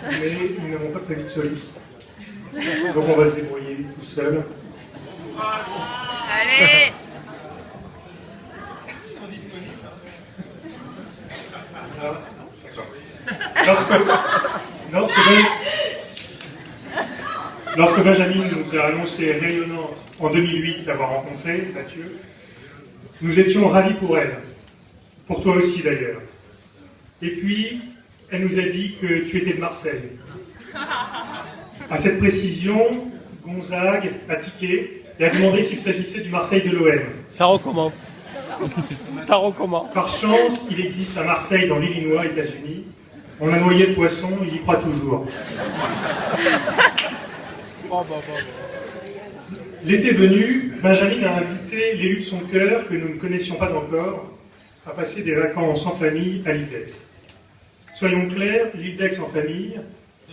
mais nous n'avons pas prévu de soliste. Donc on va se débrouiller tout seul. Allez! Ils sont disponibles. Lorsque Benjamin nous a annoncé rayonnante en 2008 l'avoir rencontrée, Mathieu, nous étions ravis pour elle. Pour toi aussi d'ailleurs. Et puis, elle nous a dit que tu étais de Marseille. À cette précision, Gonzague a tiqué et a demandé s'il s'agissait du Marseille de l'OM. Ça recommence. Ça recommence. Par chance, il existe à Marseille, dans l'Illinois, États-Unis. On a noyé le poisson, il y croit toujours. L'été venu, Benjamin a invité l'élu de son cœur, que nous ne connaissions pas encore, à passer des vacances en famille à l'île d'Aix. Soyons clairs, l'île d'Aix en famille,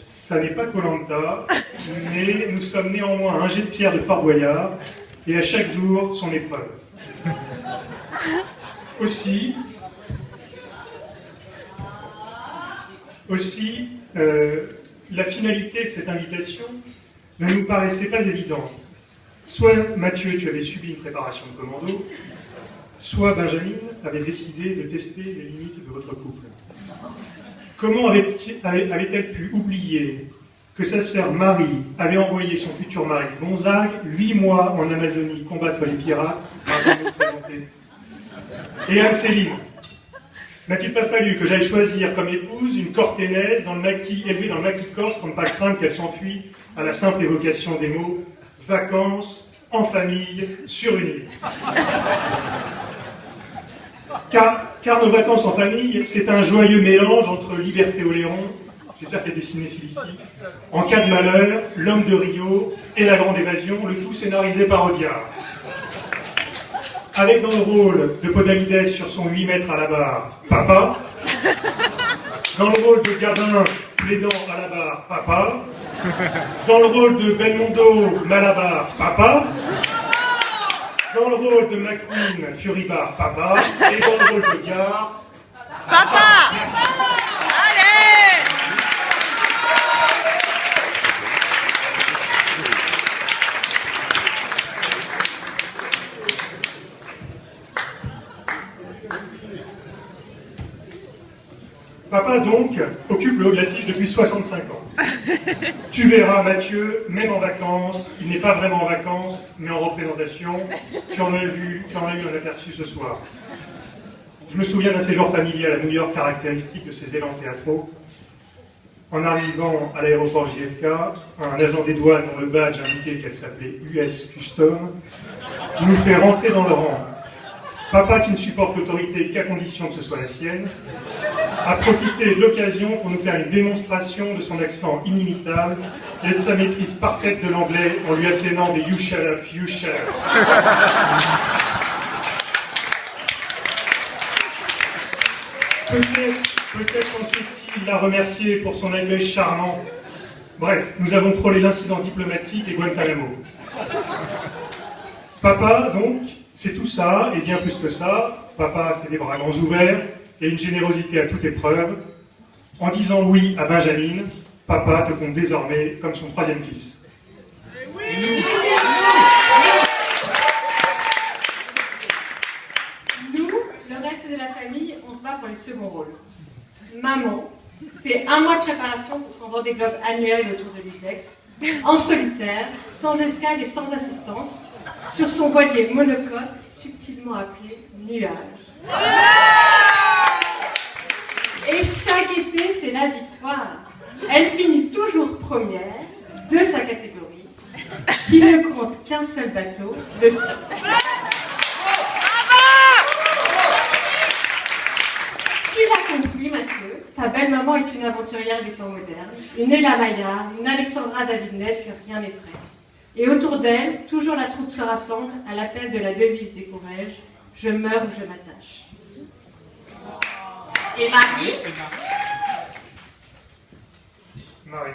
ça n'est pas Koh-Lanta, mais nous sommes néanmoins à un jet de pierre de Fort Boyard, et à chaque jour son épreuve. Aussi, la finalité de cette invitation ne nous paraissait pas évidente. Soit Mathieu, tu avais subi une préparation de commando, soit Benjamin avait décidé de tester les limites de votre couple. Comment avait-elle pu oublier que sa sœur Marie avait envoyé son futur mari Gonzague 8 mois en Amazonie combattre les pirates avant de nous présenter? Et Anne-Céline, n'a-t-il pas fallu que j'aille choisir comme épouse une corténaise élevée dans le maquis corse pour ne pas craindre qu'elle s'enfuit à la simple évocation des mots « vacances, en famille, sur une île ». Car nos vacances en famille, c'est un joyeux mélange entre Liberté Oléron, j'espère qu'il y a des cinéphiles ici, En cas de malheur, L'homme de Rio et La grande évasion, le tout scénarisé par Audiard. Avec dans le rôle de Podalides sur son 8 mètres à la barre, papa. Dans le rôle de Gabin, plaidant à la barre, papa. Dans le rôle de Belmondo, Malabar, papa. Dans le rôle de McQueen, Furibar, papa. Et dans le rôle d'Audiard, Papa! Allez! Papa, donc, occupe le haut de l'affiche depuis 65 ans. Tu verras, Mathieu, même en vacances, il n'est pas vraiment en vacances, mais en représentation. Tu en as eu un aperçu ce soir. Je me souviens d'un séjour familial à New York caractéristique de ses élans théâtraux. En arrivant à l'aéroport JFK, un agent des douanes dont le badge indiquait qu'elle s'appelait US Custom nous fait rentrer dans le rang. Papa, qui ne supporte l'autorité qu'à condition que ce soit la sienne, a profité de l'occasion pour nous faire une démonstration de son accent inimitable et de sa maîtrise parfaite de l'anglais en lui assénant des you shut up, you shut up. Peut-être ensuite-il l'a remercié pour son accueil charmant. Bref, nous avons frôlé l'incident diplomatique et Guantanamo. Papa, donc, c'est tout ça, et bien plus que ça. Papa, c'est des bras grands ouverts et une générosité à toute épreuve. En disant oui à Benjamin, papa te compte désormais comme son troisième fils. Nous, le reste de la famille, on se bat pour les seconds rôles. Maman, c'est 1 mois de préparation pour son Vendée Globe annuel autour de l'Idex, en solitaire, sans escale et sans assistance, sur son voilier monocoque, subtilement appelé nuage. Et chaque été, c'est la victoire. Elle finit toujours première de sa catégorie, qui ne compte qu'un seul bateau, le sien. Tu l'as compris, Mathieu, ta belle-maman est une aventurière des temps modernes, une Ella Maillard, une Alexandra David-Neff que rien n'effraie. Et autour d'elle, toujours la troupe se rassemble à l'appel de la devise des courrages, je meurs ou je m'attache. Et Marie? Marie.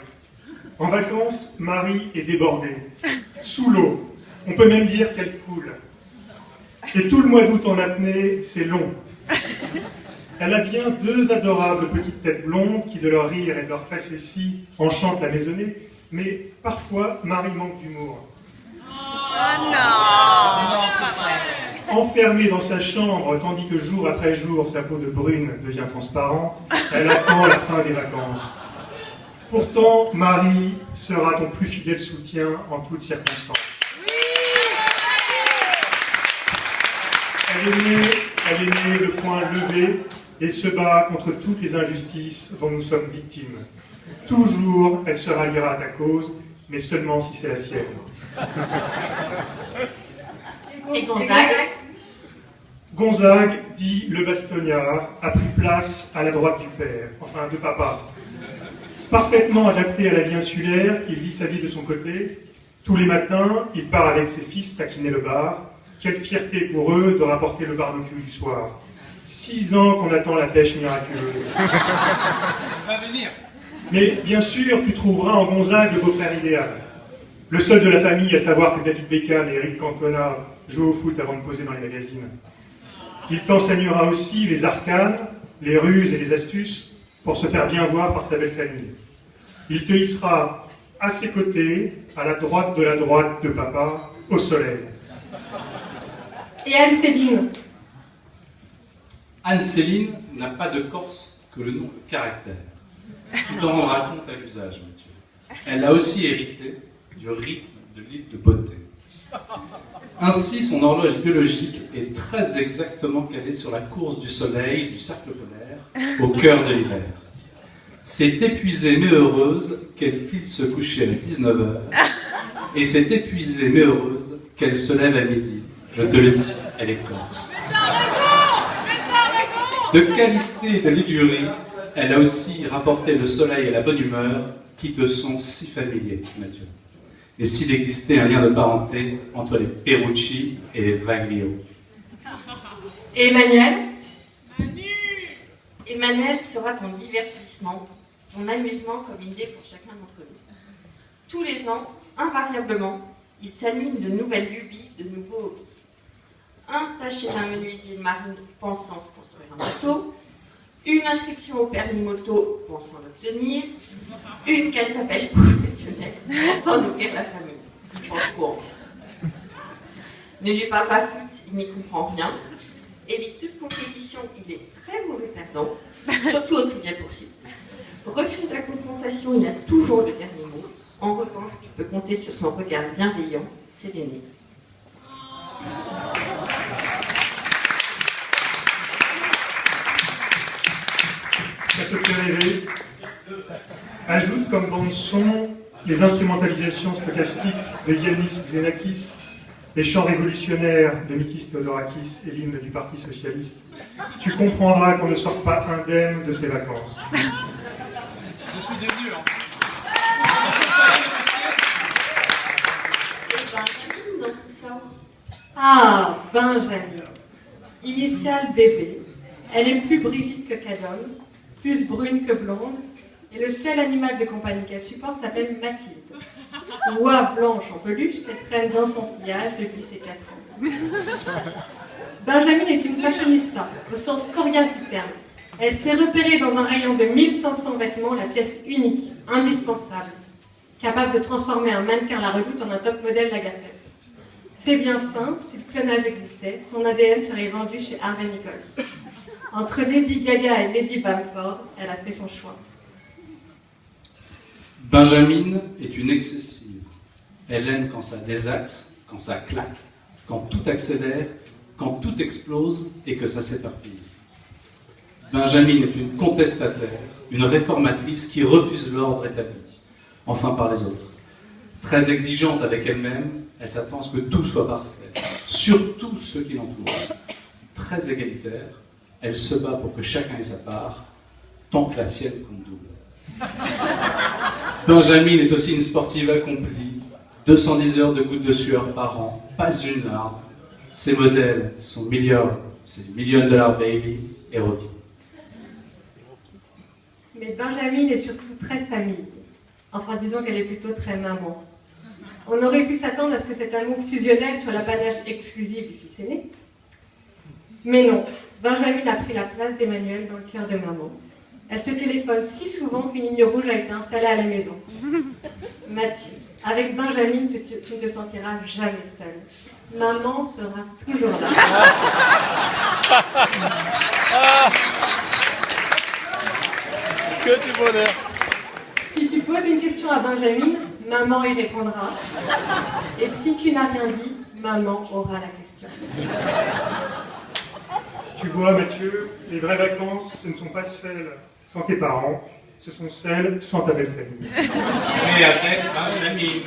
En vacances, Marie est débordée, sous l'eau. On peut même dire qu'elle coule. Et tout le mois d'août en apnée, c'est long. Elle a bien deux adorables petites têtes blondes qui, de leur rire et de leur facétie, enchantent la maisonnée, mais parfois, Marie manque d'humour. Oh non! Enfermée dans sa chambre, tandis que jour après jour, sa peau de brune devient transparente, elle attend la fin des vacances. Pourtant, Marie sera ton plus fidèle soutien en toutes circonstances. Elle est née le poing levé et se bat contre toutes les injustices dont nous sommes victimes. Toujours, elle se ralliera à ta cause, mais seulement si c'est la sienne. Et Gonzague? Gonzague, dit le bastognard, a pris place à la droite du père, enfin de papa. Parfaitement adapté à la vie insulaire, il vit sa vie de son côté. Tous les matins, il part avec ses fils taquiner le bar. Quelle fierté pour eux de rapporter le barbecue du soir. 6 ans qu'on attend la pêche miraculeuse. Va venir. Mais bien sûr, tu trouveras en Gonzague le beau-frère idéal. Le seul de la famille à savoir que David Beckham et Eric Cantona jouent au foot avant de poser dans les magazines. Il t'enseignera aussi les arcanes, les ruses et les astuces pour se faire bien voir par ta belle famille. Il te hissera à ses côtés, à la droite de papa, au soleil. Et Anne-Céline? Anne-Céline n'a pas de Corse que le nom de caractère. Tu t'en rendras compte à l'usage, Mathieu. Elle a aussi hérité du rythme de l'île de Beauté. Ainsi, son horloge biologique est très exactement calée sur la course du soleil du cercle polaire au cœur de l'hiver. C'est épuisée mais heureuse qu'elle file se coucher à 19h et c'est épuisée mais heureuse qu'elle se lève à midi. Je te le dis, elle est corse. De Calistée et de Ligurie, elle a aussi rapporté le soleil et la bonne humeur qui te sont si familiers, Mathieu. Et s'il existait un lien de parenté entre les Perucci et les Vaglio. Et Emmanuel? Emmanuel sera ton divertissement, ton amusement comme idée pour chacun d'entre nous. Tous les ans, invariablement, il s'anime de nouvelles lubies, de nouveaux hobbies. Un stage chez un menuisier de marine pensant se construire un bateau, une inscription au permis moto pensant l'obtenir, une canne à pêche professionnelle pensant nourrir la famille. Il pense trop en fait. Ne lui parle pas foot, il n'y comprend rien. Évite toute compétition, il est très mauvais perdant, surtout au Trivial Pursuit. Refuse la confrontation, il a toujours le dernier mot. En revanche, tu peux compter sur son regard bienveillant, c'est l'aîné. Ça te fait rêver? Ajoute comme bande-son les instrumentalisations stochastiques de Yannis Xenakis, les chants révolutionnaires de Mikis Theodorakis et l'hymne du Parti Socialiste. Tu comprendras qu'on ne sort pas indemne de ces vacances. Je suis devenu. Et Benjamin dans tout ça. Ah, Benjamin. Initiale bébé. Elle est plus Brigitte que Cadom, plus brune que blonde, et le seul animal de compagnie qu'elle supporte s'appelle Mathilde. Oie blanche en peluche qu'elle traîne dans son sillage depuis ses 4 ans. Benjamin est une fashionista, au sens coriace du terme. Elle s'est repérée dans un rayon de 1500 vêtements la pièce unique, indispensable, capable de transformer un mannequin La Redoute en un top modèle Lagardère. C'est bien simple, si le clonage existait, son ADN serait vendu chez Harvey Nichols. Entre Lady Gaga et Lady Bamford, elle a fait son choix. Benjamin est une excessive. Elle aime quand ça désaxe, quand ça claque, quand tout accélère, quand tout explose et que ça s'éparpille. Benjamin est une contestataire, une réformatrice qui refuse l'ordre établi, enfin par les autres. Très exigeante avec elle-même, elle s'attend à ce que tout soit parfait, surtout ceux qui l'entourent. Très égalitaire, elle se bat pour que chacun ait sa part, tant que la sienne compte double. Benjamin est aussi une sportive accomplie, 210 heures de gouttes de sueur par an, pas une larme. Ses modèles sont c'est du $1 million baby et Robbie. Mais Benjamin est surtout très famille. Enfin, disons qu'elle est plutôt très maman. On aurait pu s'attendre à ce que cet amour fusionnel soit l'apanage exclusif du fils aîné. Mais non, Benjamin a pris la place d'Emmanuel dans le cœur de maman. Elle se téléphone si souvent qu'une ligne rouge a été installée à la maison. Mathieu, avec Benjamin, tu ne te sentiras jamais seul. Maman sera toujours là. Que du bonheur. Si tu poses une question à Benjamin, maman y répondra. Et si tu n'as rien dit, maman aura la question. Tu vois, Mathieu, les vraies vacances, ce ne sont pas celles sans tes parents, ce sont celles sans ta belle famille. Et avec Benjamin.